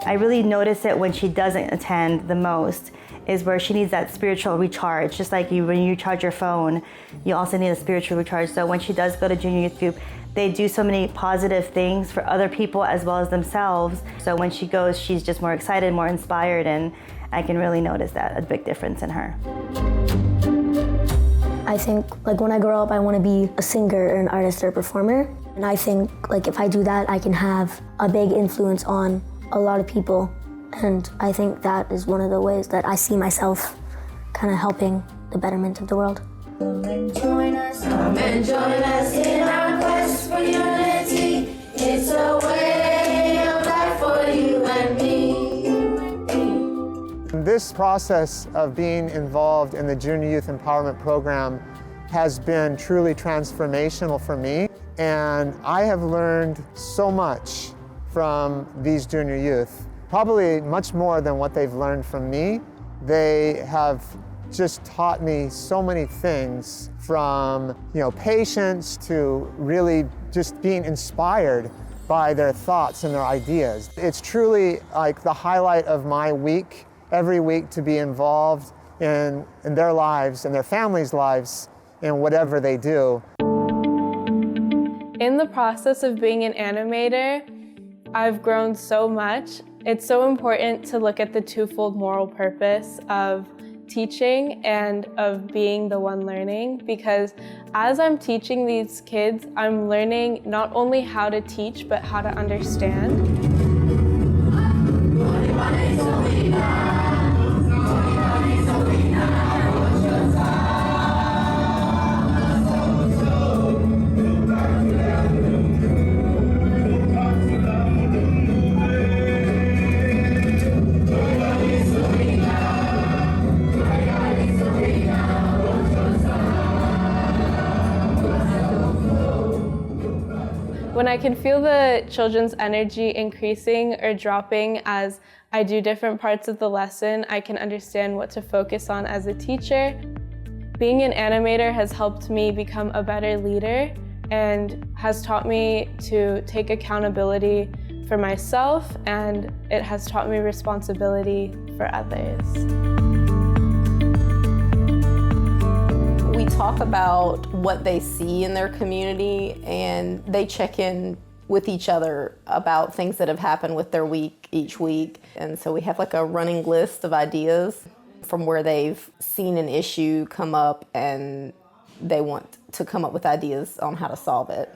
I really notice it when she doesn't attend the most, is where she needs that spiritual recharge. Just like when you charge your phone, you also need a spiritual recharge. So when she does go to junior youth group, they do so many positive things for other people as well as themselves. So when she goes, she's just more excited, more inspired, and I can really notice that, a big difference in her. I think like when I grow up, I want to be a singer or an artist or a performer. And I think like if I do that, I can have a big influence on a lot of people. And I think that is one of the ways that I see myself kind of helping the betterment of the world. Come and join us in our quest for unity. It's a way of life for you and me. This process of being involved in the Junior Youth Empowerment Program has been truly transformational for me, and I have learned so much from these junior youth, probably much more than what they've learned from me. They have just taught me so many things, from patience to really just being inspired by their thoughts and their ideas. It's truly like the highlight of my week, every week, to be involved in their lives and their families' lives in whatever they do. In the process of being an animator, I've grown so much. It's so important to look at the twofold moral purpose of teaching and of being the one learning, because as I'm teaching these kids, I'm learning not only how to teach, but how to understand. When I can feel the children's energy increasing or dropping as I do different parts of the lesson, I can understand what to focus on as a teacher. Being an animator has helped me become a better leader and has taught me to take accountability for myself, and it has taught me responsibility for others. We talk about what they see in their community, and they check in with each other about things that have happened with their week each week. And so we have like a running list of ideas from where they've seen an issue come up and they want to come up with ideas on how to solve it.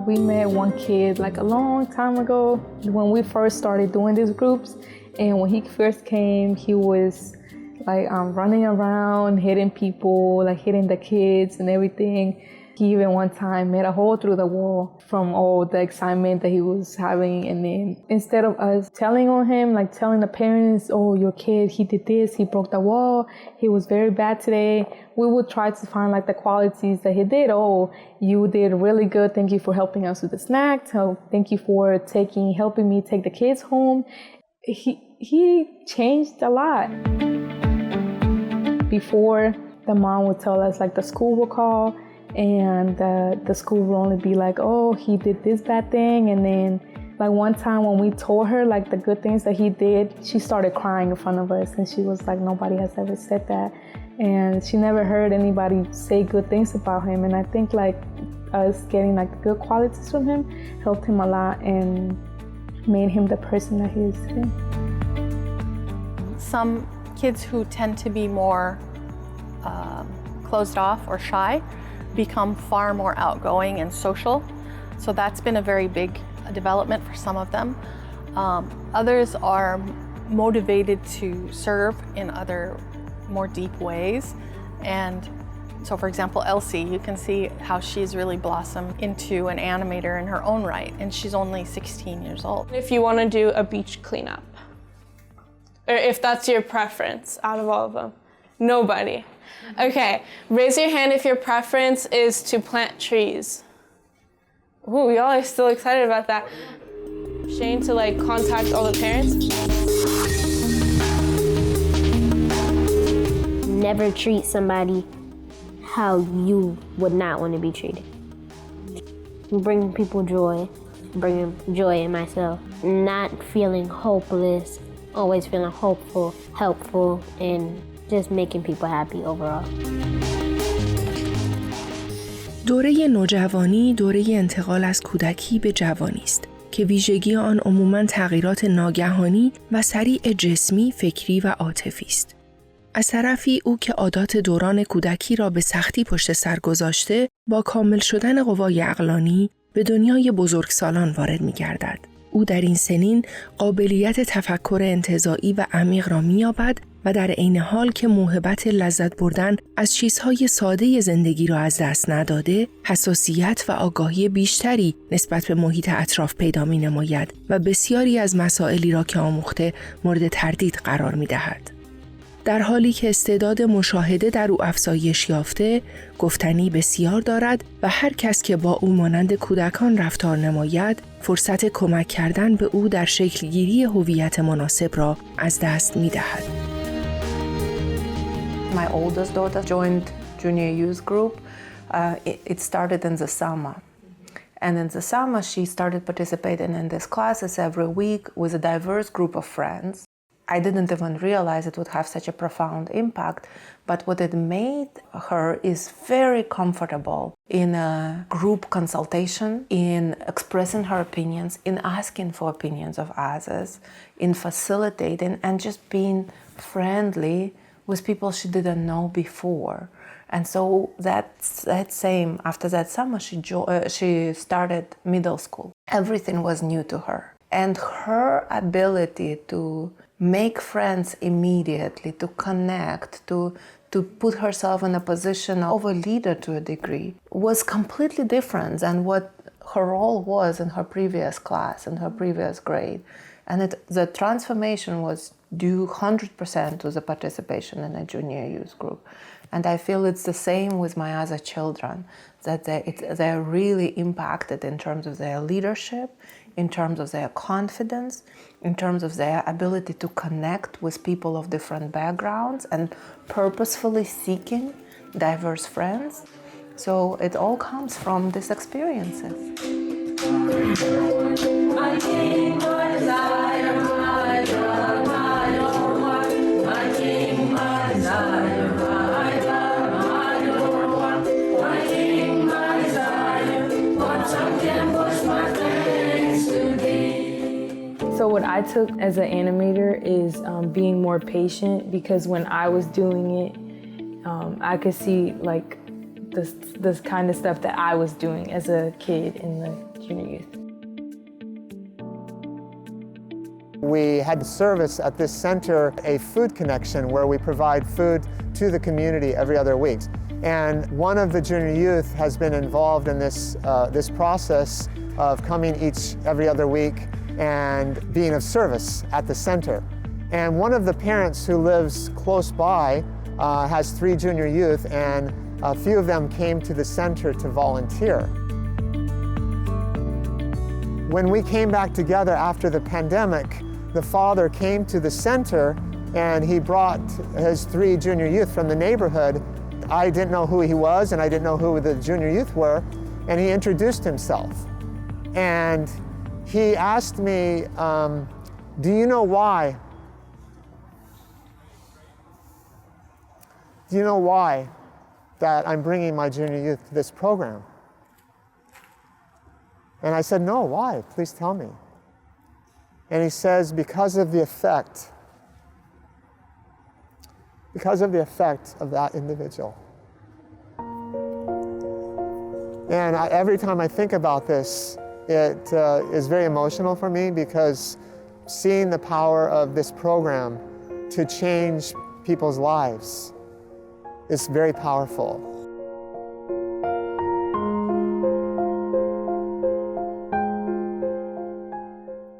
We met one kid like a long time ago when we first started doing these groups, and when he first came, he was like running around, hitting people, like hitting the kids and everything. He even one time made a hole through the wall from all the excitement that he was having. And then instead of us telling on him, like telling the parents, oh, your kid, he did this, he broke the wall, he was very bad today, we would try to find like the qualities that he did. Oh, you did really good. Thank you for helping us with the snacks. Oh, thank you for helping me take the kids home. He changed a lot. Before, the mom would tell us, like the school will call, and the school will only be like, oh, he did this bad thing. And then like one time when we told her like the good things that he did, she started crying in front of us, and she was like, nobody has ever said that. And she never heard anybody say good things about him. And I think like us getting like the good qualities from him helped him a lot and made him the person that he is today. Some kids who tend to be more closed off or shy become far more outgoing and social. So that's been a very big development for some of them. Others are motivated to serve in other more deep ways. And so for example, Elsie, you can see how she's really blossomed into an animator in her own right, and she's only 16 years old. If you want to do a beach cleanup, or if that's your preference out of all of them. Nobody. Okay, raise your hand if your preference is to plant trees. Ooh, y'all are still excited about that. Shane to like contact all the parents. Never treat somebody how you would not want to be treated. Bring people joy, bring joy in myself. Not feeling hopeless, always feeling hopeful, helpful, and just making people happy overall. دوره نوجوانی دوره انتقال از کودکی به جوانی است که ویژگی آن عموماً تغییرات ناگهانی و سریع جسمی، فکری و عاطفی است. از طرفی او که عادات دوران کودکی را به سختی پشت سر گذاشته، با کامل شدن قوای عقلانی به دنیای بزرگسالان وارد می‌گردد. او در این سنین قابلیت تفکر انتزاعی و عمیق را می‌یابد و در عین حال که موهبت لذت بردن از چیزهای ساده زندگی را از دست نداده، حساسیت و آگاهی بیشتری نسبت به محیط اطراف پیدا می‌نماید و بسیاری از مسائلی را که آموخته مورد تردید قرار می‌دهد. در حالی که استعداد مشاهده در او افزایش یافته، گفتنی بسیار دارد و هر کس که با او مانند کودکان رفتار نماید، فرصت کمک کردن به او در شکل گیری هویت مناسب را از دست می‌دهد. My oldest daughter joined junior youth group. It started in the summer. And in the summer, she started participating in these classes every week with a diverse group of friends. I didn't even realize it would have such a profound impact, but what it made her is very comfortable in a group consultation, in expressing her opinions, in asking for opinions of others, in facilitating and just being friendly with people she didn't know before. And so that same, after that summer, she started middle school. Everything was new to her. And her ability to make friends immediately, to connect, to put herself in a position of a leader to a degree was completely different than what her role was in her previous class, in her previous grade. And the transformation was due 100% to the participation in a junior youth group. And I feel it's the same with my other children, that they're really impacted in terms of their leadership, in terms of their confidence, in terms of their ability to connect with people of different backgrounds and purposefully seeking diverse friends. So it all comes from these experiences. My king, my Zion, my God, my Lord, my king, my Zion, my God, my Lord, my king, my Zion, what some can push my thanks to thee. So what I took as an animator is being more patient, because when I was doing it, I could see like this kind of stuff that I was doing as a kid in the junior youth. We had service at this center, a food connection, where we provide food to the community every other week. And one of the junior youth has been involved in this process of coming every other week and being of service at the center. And one of the parents who lives close by has 3 junior youth, and a few of them came to the center to volunteer. When we came back together after the pandemic, the father came to the center and he brought his 3 junior youth from the neighborhood I didn't know who he was and I didn't know who the junior youth were, and he introduced himself. And he asked me, do you know why? Do you know why that I'm bringing my junior youth to this program? And I said, no, why? Please tell me. And he says, because of the effect of that individual. And every time I think about this, it is very emotional for me, because seeing the power of this program to change people's lives is very powerful.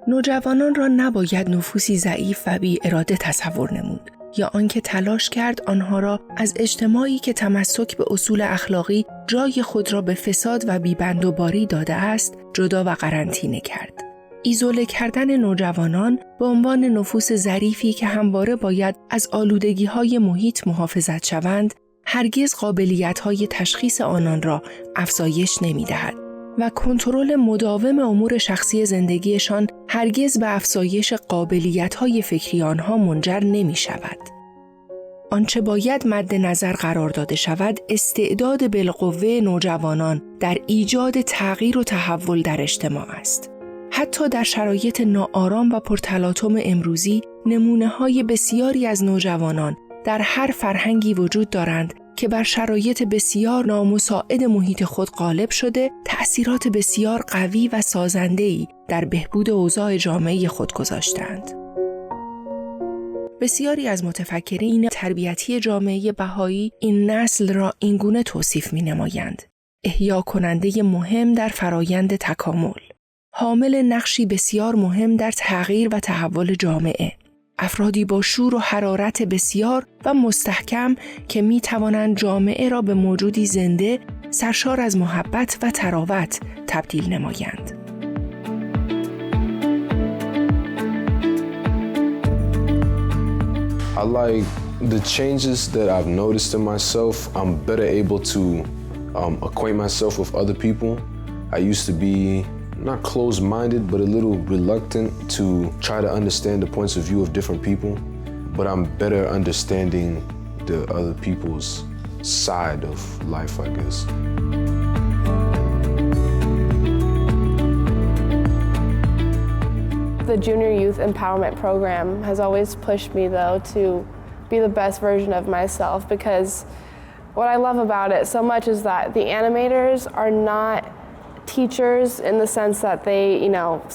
نوجوانان را نباید نفوسی ضعیف و بی اراده تصور نمود، یا آنکه تلاش کرد آنها را از اجتماعی که تمسک به اصول اخلاقی جای خود را به فساد و بی‌بندوباری داده است جدا و قرنطینه کرد. ایزوله کردن نوجوانان به عنوان نفوس ظریفی که همواره باید از آلودگی‌های محیط محافظت شوند، هرگز قابلیت‌های تشخیص آنان را افزایش نمی‌دهد و کنترل مداوم امور شخصی زندگیشان هرگز به افزایش قابلیت‌های فکری آنها منجر نمی‌شود. آنچه باید مد نظر قرار داده شود، استعداد بالقوه نوجوانان در ایجاد تغییر و تحول در اجتماع است. حتی در شرایط ناآرام و پرتلاطم امروزی، نمونه‌های بسیاری از نوجوانان در هر فرهنگی وجود دارند که بر شرایط بسیار نامساعد محیط خود غالب شده، تأثیرات بسیار قوی و سازنده‌ای در بهبود اوضاع جامعه خود گذاشتند. بسیاری از متفکرین تربیتی جامعه بهائی این نسل را اینگونه توصیف می‌نمایند: احیا کننده مهم در فرایند تکامل، حامل نقشی بسیار مهم در تغییر و تحول جامعه، افرادی با شور و حرارت بسیار و مستحکم که می توانند جامعه را به موجودی زنده، سرشار از محبت و تراوت تبدیل نمایند. I like the changes that I've noticed in myself. I'm better able to acquaint myself with other people. I used to be not closed-minded, but a little reluctant to try to understand the points of view of different people. But I'm better understanding the other people's side of life, I guess. The Junior Youth Empowerment Program has always pushed me, though, to be the best version of myself, because what I love about it so much is that the animators are not teachers in the sense that they,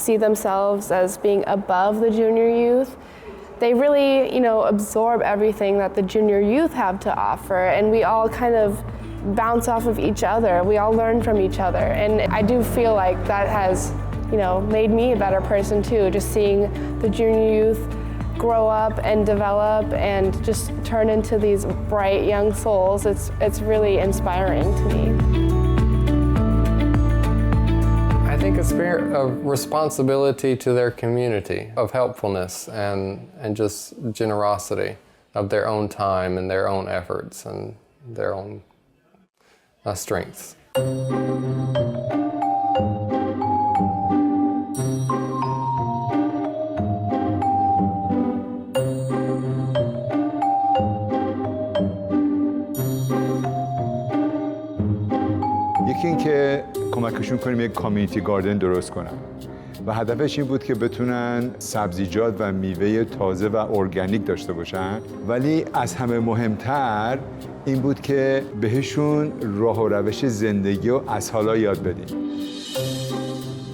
see themselves as being above the junior youth. They really, absorb everything that the junior youth have to offer, and we all kind of bounce off of each other. We all learn from each other, and I do feel like that has, made me a better person too, just seeing the junior youth grow up and develop and just turn into these bright young souls. It's really inspiring to me. I think a spirit of responsibility to their community, of helpfulness and just generosity of their own time and their own efforts and their own strengths. یکی این که کمکشون کنیم یک کامیونیتی گاردن درست کنن و هدفش این بود که بتونن سبزیجات و میوه تازه و ارگانیک داشته باشن، ولی از همه مهمتر این بود که بهشون راه و روش زندگی و از حالا یاد بدیم.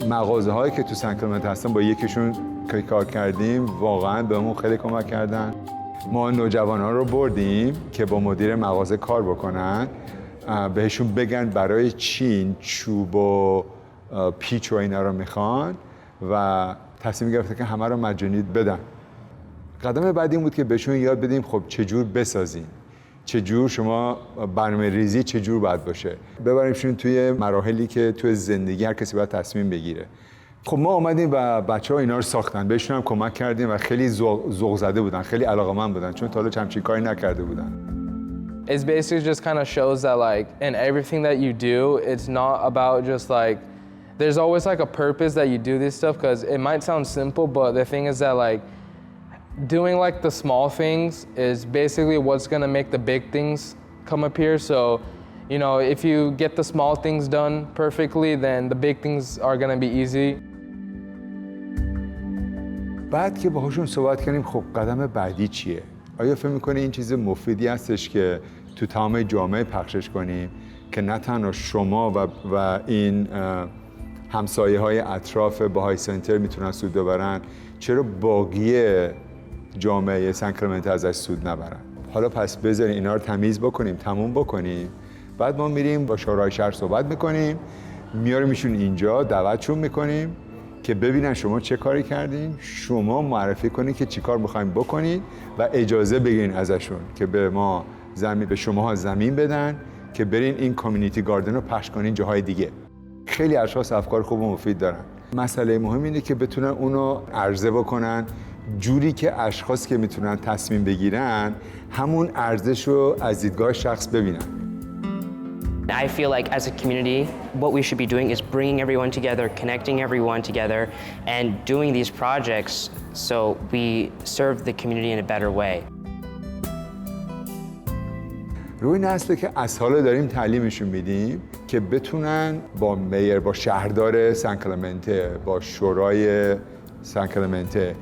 مغازه هایی که تو سن کلمنت هستن با یکیشون که کار کردیم واقعا بهمون خیلی کمک کردن. ما نوجوانان رو بردیم که با مدیر مغازه کار بکنن، بهشون بگن برای چین چوب و پیچ و اینا رو میخوان و تصمیم گرفته که همه رو مجانی بدن. قدم بعدی این بود که بهشون یاد بدیم خب چجور بسازین، چجور شما برنامه ریزی چجور باید باشه، ببریمشون توی مراحلی که توی زندگی هر کسی باید تصمیم بگیره. خب ما اومدیم و بچه‌ها اینا رو ساختن، بهشون هم کمک کردیم و خیلی ذوق زده بودن، خیلی علاقه‌مند بودن چون تا حالا همچین کاری نکرده بودن. It basically just kind of shows that like in everything that you do, it's not about just like, there's always like a purpose that you do this stuff, because it might sound simple, but the thing is that like doing like the small things is basically what's gonna make the big things come up here. So, you know, if you get the small things done perfectly, then the big things are gonna be easy. بعد که باهاشون صحبت کنیم خب قدم بعدی چیه؟ آیا فکر می‌کنی این چیز مفیدی هستش که تو تمام جامعه پخشش کنیم که نه تنها شما و این همسایه‌های اطراف بهائی سنتر میتونن سود ببرن، چرا باقی جامعه سن کلمنته ازش سود نبرن؟ حالا پس بذارین اینا رو تمیز بکنیم، تموم بکنیم، بعد ما میریم با شورای شهر صحبت میکنیم، میاریمشون اینجا، دعوتشون میکنیم که ببینن شما چه کاری کردین، شما معرفی کنین که چی کار میخوایم بکنین و اجازه بگیرین ازشون که به شماها زمین بدن که برین این کامیونیتی گاردن رو پخش کنین جاهای دیگه. خیلی اشخاص افکار خوب و مفید دارن. مسئله مهم اینه که بتونن اونو عرضه بکنن جوری که اشخاص که میتونن تصمیم بگیرن همون ارزش رو از دیدگاه شخص ببینن. I feel like as a community, what we should be doing is bringing everyone together, connecting everyone together, and doing these projects so we serve the community in a better way. روی نسله که از حالا داریم تعلیمشون میدیم که بتونن با میر، با شهردار سن کلمنته، با شورای سن کلمنته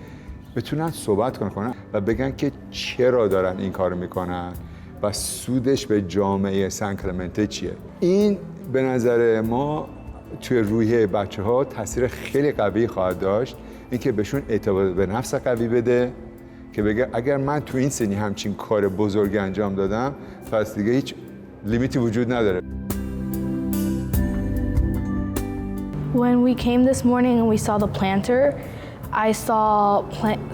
بتونن صحبت کنن و بگن که چرا دارن این کارو میکنن و سودش به جامعه سن کلمنته چیه. این به نظر ما توی روحیه بچه‌ها تاثیر خیلی قوی خواهد داشت، اینکه بهشون اعتماد به نفس قوی بده که بگه اگر من تو این سنی همچین کار بزرگ انجام دادم پس دیگه هیچ لیمیتی وجود نداره. When we came this morning and we saw the planter, I saw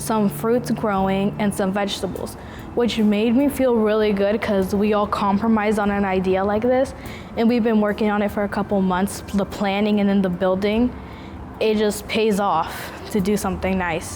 some fruits growing and some vegetables, which made me feel really good because we all compromised on an idea like this, and we've been working on it for a couple months, the planning and then the building. It just pays off to do something nice.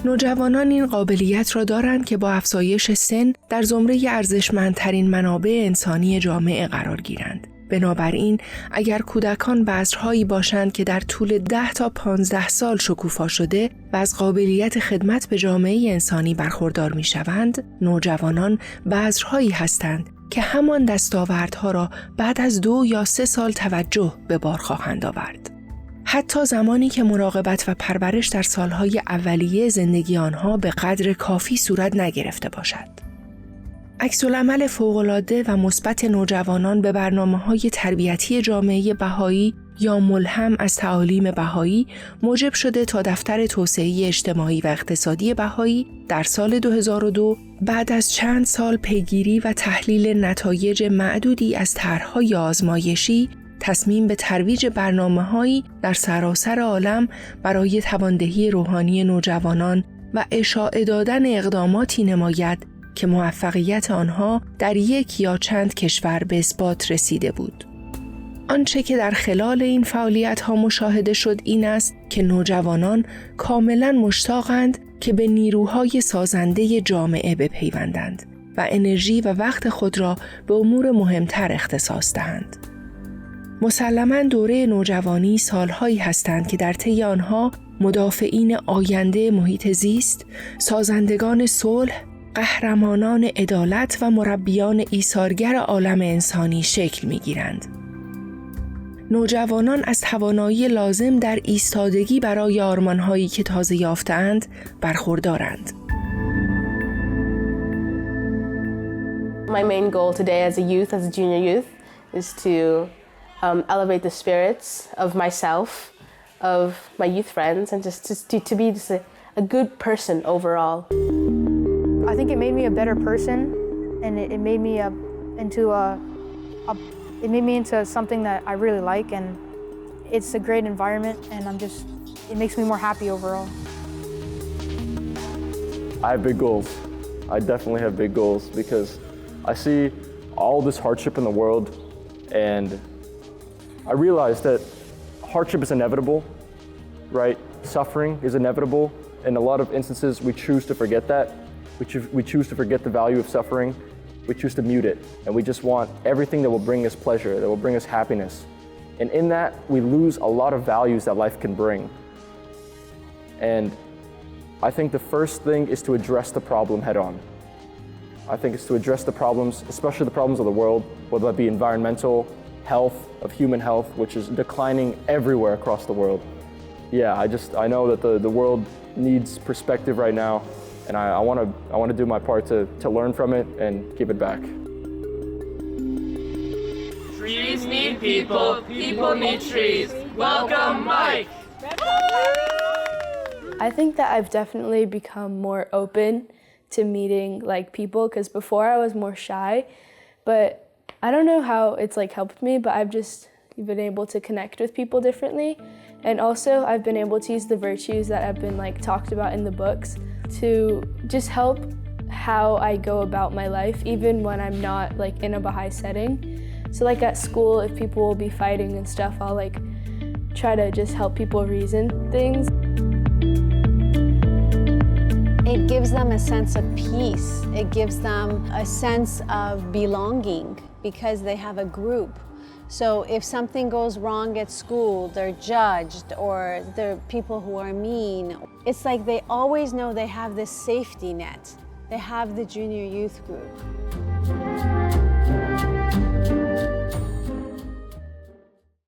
نوجوانان این قابلیت را دارند که با افزایش سن در زمره ارزشمندترین منابع انسانی جامعه قرار گیرند. بنابراین اگر کودکان بذرهایی باشند که در طول 10 تا 15 سال شکوفا شده و از قابلیت خدمت به جامعه انسانی برخوردار می‌شوند، نوجوانان بذرهایی هستند که همان دستاوردها را بعد از 2 یا 3 سال توجه به بار خواهند آورد. حتی زمانی که مراقبت و پرورش در سالهای اولیه زندگی آنها به قدر کافی صورت نگرفته باشد. عکس‌العمل فوق‌العاده و مثبت نوجوانان به برنامه‌های تربیتی جامعه بهائی یا ملهم از تعالیم بهائی موجب شده تا دفتر توسعه اجتماعی و اقتصادی بهائی در سال 2002 بعد از چند سال پیگیری و تحلیل نتایج معدودی از طرح‌های آزمایشی تصمیم به ترویج برنامه‌هایی در سراسر عالم برای تواندهی روحانی نوجوانان و اشاعه دادن اقداماتی نماید که موفقیت آنها در 1 یا چند کشور به اثبات رسیده بود. آنچه که در خلال این فعالیت‌ها مشاهده شد این است که نوجوانان کاملاً مشتاقند که به نیروهای سازنده جامعه بپیوندند و انرژی و وقت خود را به امور مهمتر اختصاص دهند. مسلماً دوره نوجوانی سالهایی هستند که در طی آنها مدافعین آینده محیط زیست، سازندگان صلح، قهرمانان عدالت و مربیان ایثارگر عالم انسانی شکل می‌گیرند. نوجوانان از توانایی لازم در ایستادگی برای آرمان‌هایی که تازه یافته‌اند برخوردارند. My main goal today as a youth, as a junior youth, is to elevate the spirits of myself, of my youth friends, and just to be just a good person overall. I think it made me a better person, and it made me into something that I really like, and it's a great environment, and it makes me more happy overall. I have big goals. I definitely have big goals because I see all this hardship in the world, and I realize that hardship is inevitable, right? Suffering is inevitable. In a lot of instances, we choose to forget that. We choose to forget the value of suffering. We choose to mute it. And we just want everything that will bring us pleasure, that will bring us happiness. And in that, we lose a lot of values that life can bring. And I think the first thing is to address the problem head on. I think it's to address the problems, especially the problems of the world, whether that be environmental, health, of human health, which is declining everywhere across the world. Yeah, I know that the world needs perspective right now, and I want to do my part to learn from it and give it back. Trees need people, people need trees. Welcome, Mike! I think that I've definitely become more open to meeting like people, because before I was more shy, but I don't know how it's like helped me, but I've just been able to connect with people differently. And also I've been able to use the virtues that have been like talked about in the books to just help how I go about my life, even when I'm not like in a Baha'i setting. So like at school, if people will be fighting and stuff, I'll like try to just help people reason things. It gives them a sense of peace. It gives them a sense of belonging because they have a group. So if something goes wrong at school, they're judged or there are people who are mean. It's like they always know they have this safety net. They have the junior youth group.